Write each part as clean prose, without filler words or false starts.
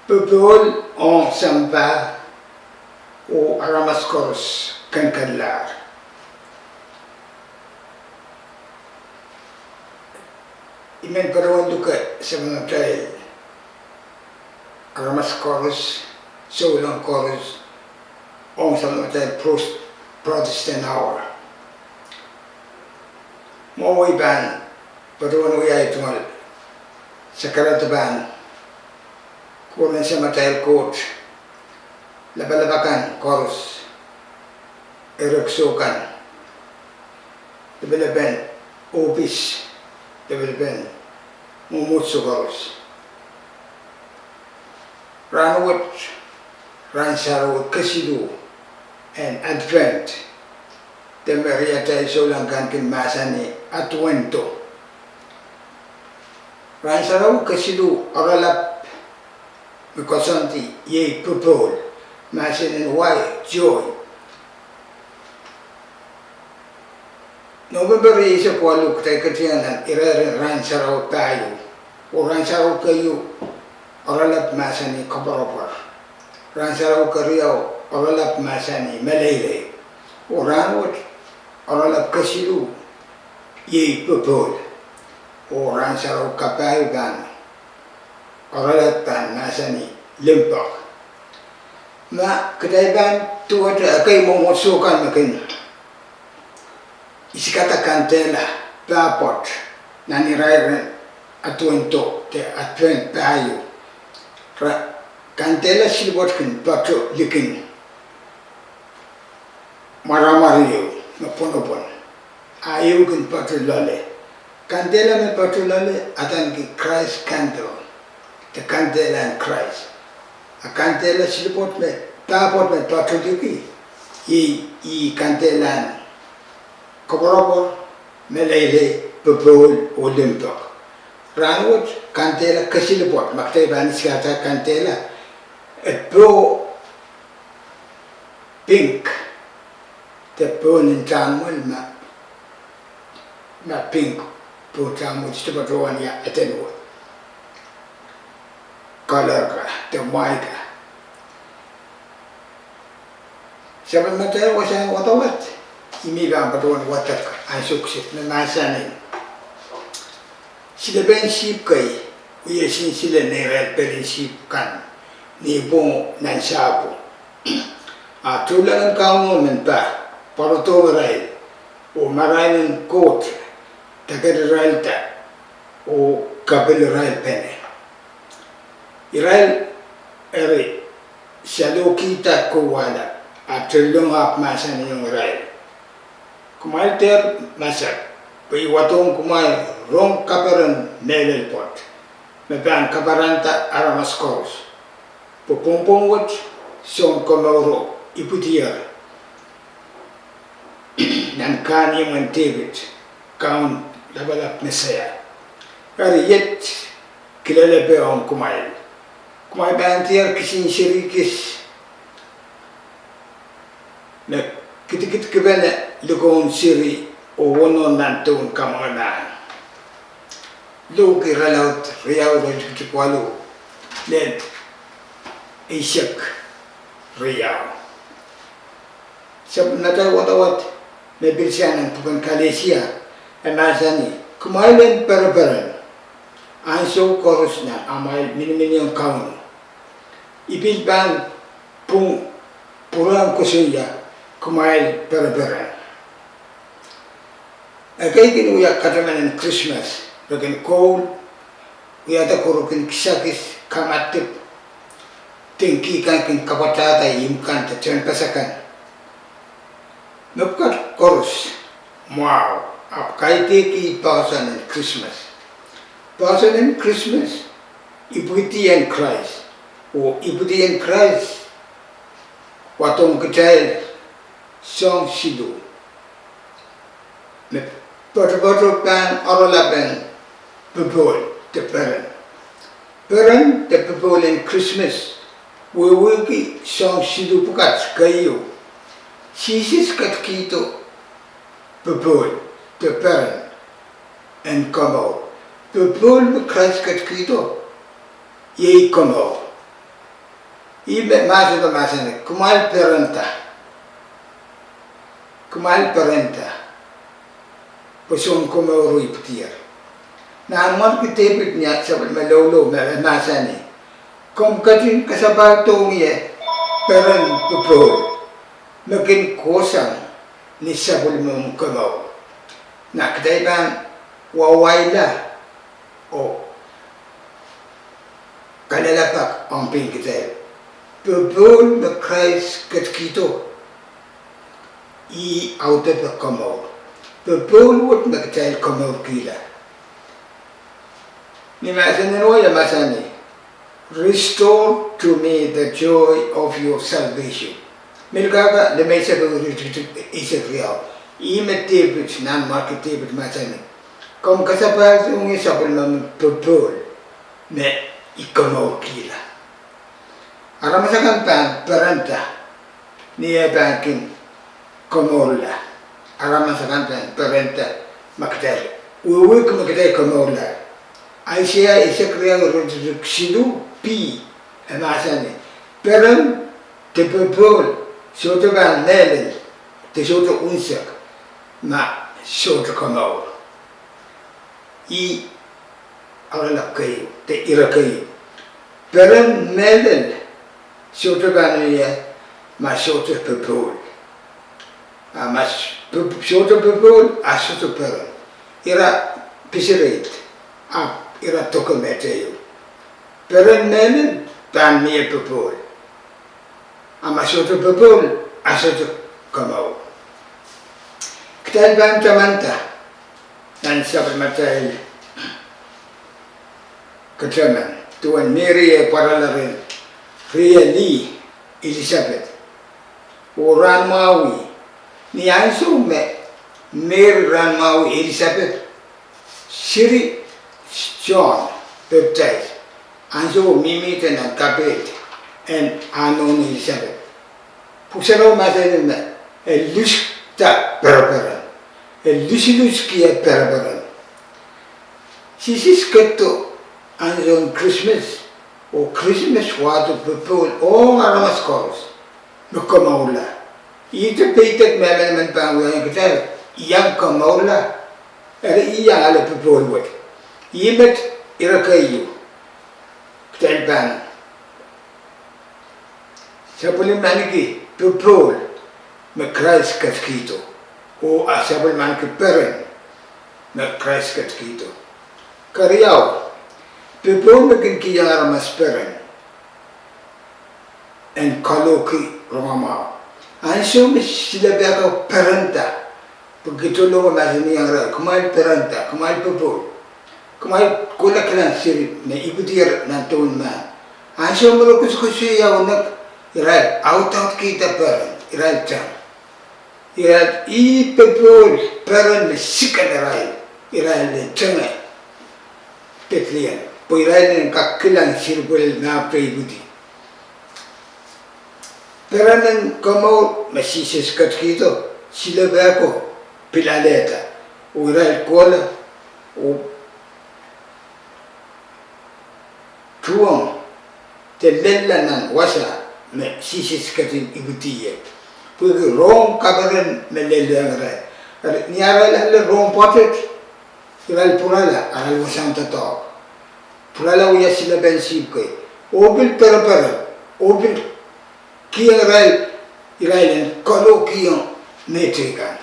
Pepol on samba o Aramascoros Kankanlar. Imen parawan duka sa mga kay Aramascoros, Solon Chorus, on sa mga kay Protestant hour. Maway ban, parawan uyay tungal sa karataban. Kunin sa matayal coach, labalabakan, chorus, eroksukan, labalaban, opis, labalaban, mumutsu chorus. Ranawat, Ransaro, Kasidu, and Advent, the Mariatay Solangan Masani, Atuento. Ransaro, Kasidu, Aralap, Mikosanti, ye pupol, masin and white, joy. November is a qualuk takatian, irreverent Ransaro tayo, or Ransaro kayu, or a lap masani kabaropar. Ransaro kario, or a lap masani malele, or ranwat, or a lap kasilu, ye pupol, or Ransaro kapayo gan. Oralatan nasani limpak. Ma kedaiban tuwa akai memusuhkan makin. Isi kata kantela papot nani rairen atuento te atuen payu. Kantela silbotkin pato likin. Maramariyo mapunopon. Ayu kin pato lole. Kantela me pato lole atan ki Christ candle. The candela and Christ. A candela silipot me, tapot me patuliki. I candela koborobor, melele, pepol, olimpok. Ranwood, candela kasilipot, maktay banisgata candela. A pro pink. The pro in tamul ma pink. Pro tamul, stipatroan ya atenwo. Color ka, the white ka. Sabi matay ko sa watawat. Imigang patuwan watak ang suksit na nasanin. Sila ben sip kay, uyasin sila nirel perin sip kan, ni bong nansapo. Tulang ang kaunuman pa, paruto ray, o maraming coat, tagad ta, o kabil ray pene. Israel eri salo kita kuwala at tulong hap masa niyong Israel. Kumail ter masak, piwatong kumail rong kaparan nelel pot. Mepan kaparanta Aramascoros. Pupumpong wat son komoro iputiar. Nan kani man David kaun labalap Mesaya. Kari yet kilala beong kumail. Kumay bantiar kisin sirikis na kitikit kibene lugon siri o wono nantun kamana lu kiralaut riyaw rajikwalu len ishak riyaw sab nata watawat me bilsianan pukan kalesia anasani kumay len perperan anso chorus na amay miniminyong kaun ibilban pung pulang kusuya kumail perberan. Agay kinuya kataman ng Christmas, bagan cold, uyata kurukin kisakis kamatip, tingki kan kin kapatata imkan ta chen pasakan. Nupkat chorus, wow, apkay ki pausan ng Christmas. Pausan ng Christmas, ibuti and Christ. O ibuti and Christ, watong kecil, song sidu. Me poto pan orolaben, pepol, the parent. Parent, the pepol in Christmas, we song sidu pukat kayo. Sisis kat kito, pepol, the parent, and come out. Pepol Christ kat kito, ye come out. Ibe maso da masane kumal perenta poson como rui putier na mon ki tebit nya sabal malolo masane kom katin kasaba tongie peren pupro makin kosang ni sabul mum kamau na kadaiban wawaila o kanalapak ang pingkitel pupul na Christ katkito I auto pe kamau pupul wot magtail kamau kila ni masane no ya masane restore to me the joy of your salvation milgaga le mesa be isakriao I metebit nan marketebit masane kom kasapa ungi sabul mam pupul me ikamau kila aramasakan pan peranta ni banking komola aramasakan pan peranta makdal uwik makdal komola Aisyah isakriya sidu pi amasane peran te pupul soto ban nelen te soto unsak ma soto komau I arala kayu te ira kayu peran nelen soto ban ya ma soto pupul mas soto pupul a soto peran ira pisireit ira toko meteu peran nelen tan mie pupul ama soto pupul a soto komau kitan ban tamanta dan sabar matai keteman tuan Mary paralarin Ria Elizabeth orang Maui ni anso me Mary ran Maui Elizabeth Siri John Baptist anso mimi tenan kapet en anon Elizabeth puksalo masay me elusta perperan elusilus kia perperan sisis keto anso Christmas o Christmas watu pupul o ngaramas koros nukomaula ito peitek memen pangwang kita yang komaula iya ala pupul wet imet irakayu telban sabulin maniki pupul me Christ katkito o sabul maniki peren me Christ katkito kariyaw pupul makin kiyara mas peren en kaloki romama anso me sila baka perenta begitu lo masini yang ra kumal perenta kumal pupul kumal kula klan siri me ikutir nantun ma anso mo kusukusi ya unak ira out kita peren ira jam ira I pupul peren me sikadarai ira le changa petlian Poirain kakilan sirbul na pribudi. Peranan kamu masisis katkito sila bako pilaleta ural kola o tuang telelanan wasa masisis katin ibutiye. Pugi rong kabaran melelangrai. Niara la rong potet ural purala aral wasang tato. Pulala uya sila bensib kay obil pera obil kiyang irailen kalo kiyang metrikan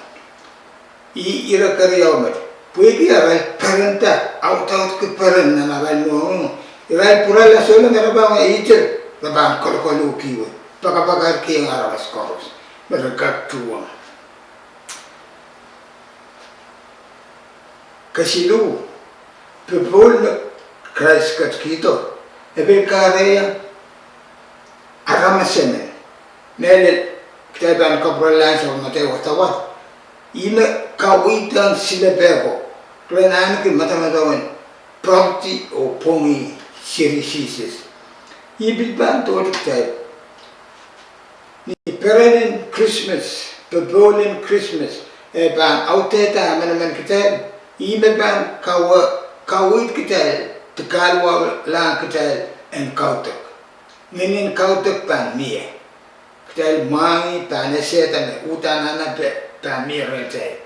ira kariyaw mat puigi aral parenta out ke peren na naral no irai pulala solo na bang iiter na bang kalo kiwe pakapagar kiyang arawas koros meragak tuwang kasilu pepol Christ katkito ebe kare aramasene mele kitaban kabralan sa matay watawat ina kawitan sila beko klenan ki matamatawan property o pongi sirisisis ibilban to kitay ni peranin Christmas pebolen Christmas ban auteta manaman kitay ibilban kawit kitay tekalwa la kitay en kautek Nginin kautuk pan mie. Ktel mangi pan eseta me utanana pan mie rete.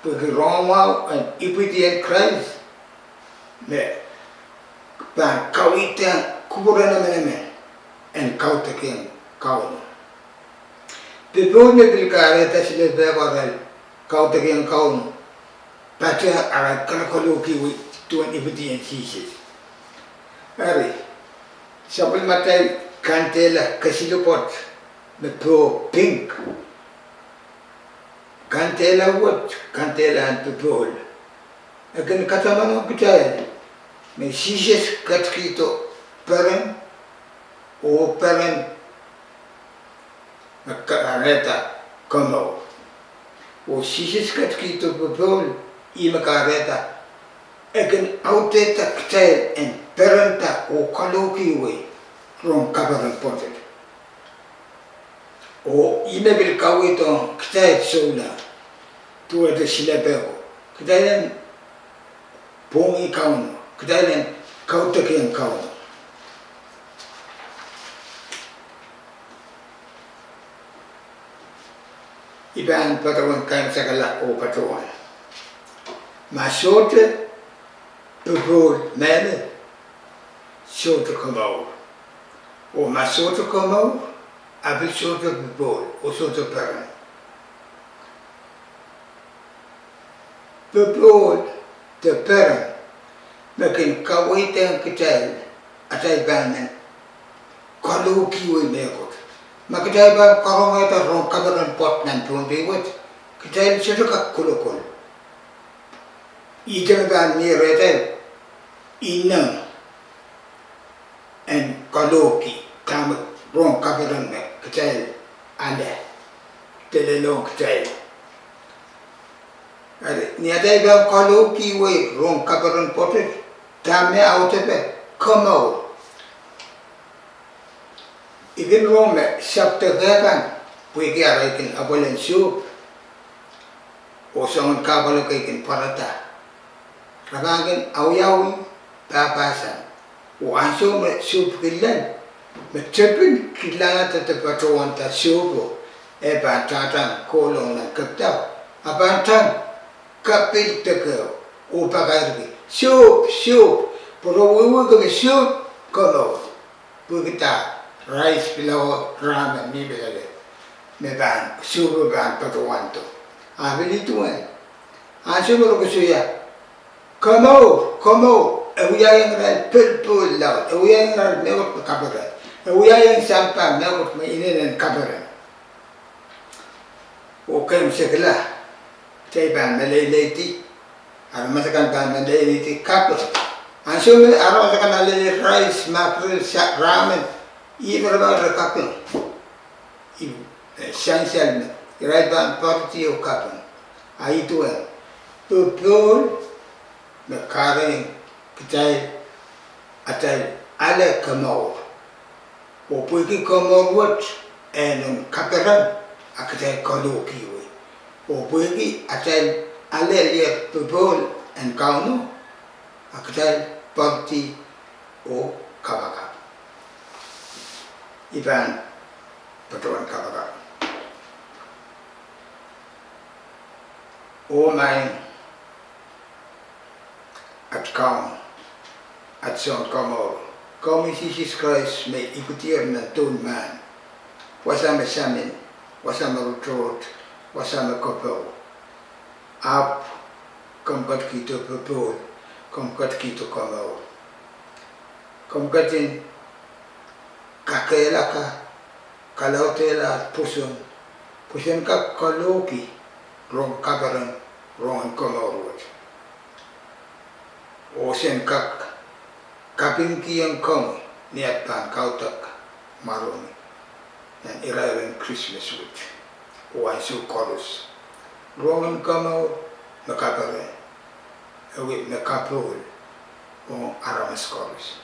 Porque Roma and ipiti and Christ me pan kawita kuburana mene and kautakin kaun. People me bilkare tasile bevaral kautakin kaun. Patia ara kanakoloki wi tuan ipiti and Jesus. Ari sabul matai kantela kasilopot me pro pink. Kantela what? Kantela and people. Again katamano kitay. Me Jesus katkito peren o peren makareta komo. O Jesus katkito people I makareta. Again outeta kitay and perenta o kaloki way from kabaran potet. O imebil kawito kitay sola tuwa de silapego. Kitayan pongi kauno. Kitayan kautakian kauno. Iban patawan kain sakala o patawan. Masote pepol mene sote kamau. O masote kamau abil sote pepol o sote peran. Pepol te peran makin kawita kitay atay banan kaluki we mekot. Makitay ba karongeta rong kabaran pot nan pumbiwat kitay sote kakulokol. Ita ban ni rete inang and kaloki tam rong kabaran me kitay ande telelong kitay. Niaday ba kaloki we rong kabaran potet tame autebe komo. Even rong me sapte gagan puigi araikin abolen soup o sangon kabalo kaikin parata. Rabagin awyawi papasan o anso me soup kilan me tepin kilana tatapatawan ta soup e bantatan kolong na kaptaw abantan kapil teke o pagargi soup pero wewe kami soup kono pugita rice pilaw ramen ni belale me ban soup ban patawan to abili tuan anso mo ko suya Como, yang ran pulpul laut, yang ran mewot kabaran, yang sampah mewot mainin kabaran. Okem segala, cai ban meleleti, ara masakan ban meleleti kapur. Ansur ara masakan alele rice, mackerel, ramen, I berapa kapur. I essential, right ban party o kapur. Ai tu pulpul na karing kitay atay ale kamor o puiki kamor wat enong kaperan akitay kaloki we o puiki atay ale liat pupol and kauno akitay party o kabaka iban patuan kabaka o main at kaum at son kamor kami Jesus Christ may ikutir na tun man wasama samin wasama rutrot wasama kopo ap komkat kito pepol komkat kito kamor komkatin kakela ka kalautela puson ka kaloki rong kabaran rong kamor o sen kak kapinki yang kong niat pan kautak maroni dan irawen Christmas week o ansu chorus Roman kamau nakapare ewi nakapul o aramas chorus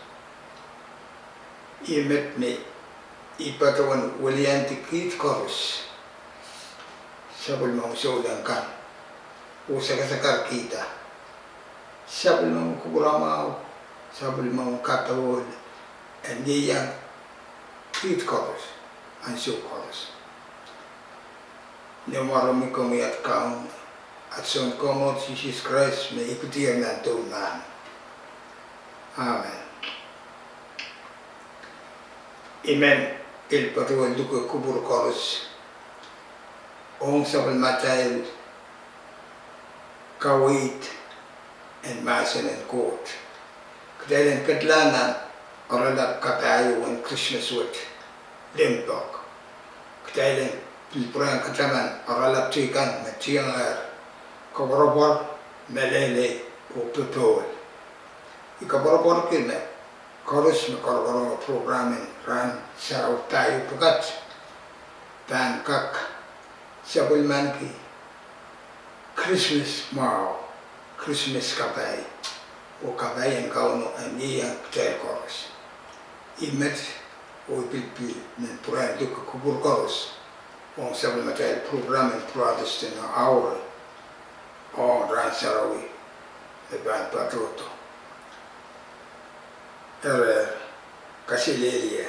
imet me ipatawan walianti kit chorus sabul mau sodan kan o sakasakar kita sabul mau kuburamau sabul mau katawol and yang Treat chorus and show chorus. Ne marami kami at kaun at son komot Jesus Christ may iputir na tunan. Amen. Amen. Il patrol duke kubur chorus. Ong sabal matay kawit and masan and court. Kadalan kadlanan oralap katayo and Christmas wit limpok. Kadalan pilpuran kataman oralap tikan matiyangar kabarabor melele o pepol. Ikabarabor kina chorus na kabarabor programin ran sa tayo pukat tan kak sabul manki Christmas mao Christmas kabay o kabay ang kauno ang iyang ktel chorus. Imet o pilpil ng puran duka kubur chorus o sabul matay programin Protestant na hour o ran sarawi na band patroto. Kasi lelia